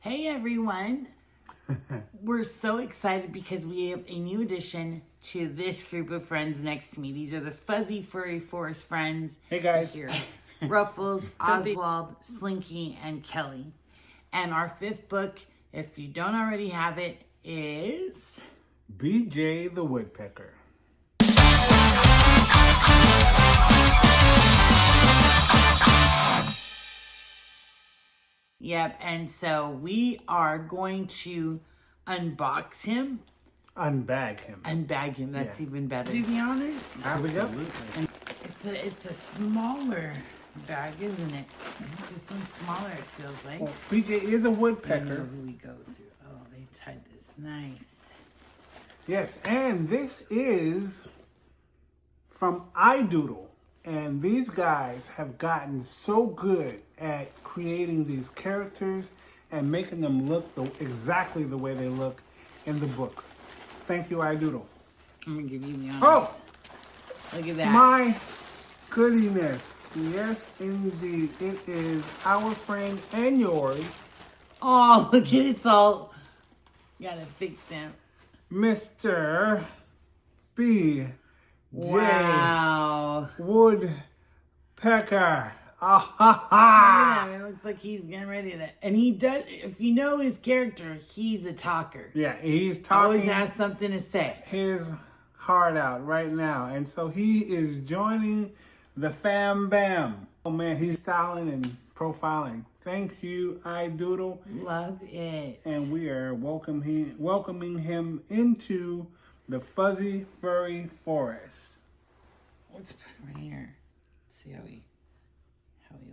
Hey everyone. We're so excited because we have a new addition to this group of friends next to me. These are the Fuzzy Furry Forest friends. Hey guys. Here. Ruffles, Oswald, Slinky, and Kelly. And our fifth book, if you don't already have it, is BJ the Woodpecker. Yep, and so we are going to unbox him. Unbag him. Unbag him, that's even better. Do the honors? Absolutely. And it's a smaller bag, isn't it? This one's smaller, it feels like. Well, BJ is a woodpecker. Who we go through. Oh, they tied this nice. Yes, and this is from Idooodle. And these guys have gotten so good at creating these characters and making them look exactly the way they look in the books. Thank you, Idooodle. I'm going to give you the honors. Oh! Look at that. My goodness. Yes, indeed. It is our friend and yours. Oh, look at it. It's all... Gotta fix them. Mr. BJ Wow. Woodpecker. Ah, ha, Look at ha. him. It looks like he's getting ready to... And he does... If you know his character, he's a talker. Yeah, he's Always talking has something to say. his heart out right now. And so he is joining the fam bam. Oh man, he's styling and profiling. Thank you, Idooodle. Love it. And we are welcoming him into the Fuzzy Furry Forest. Let's put him right here. Let's see how he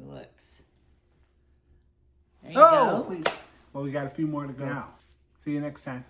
looks. There you go. Well, we got a few more to go. Now, see you next time.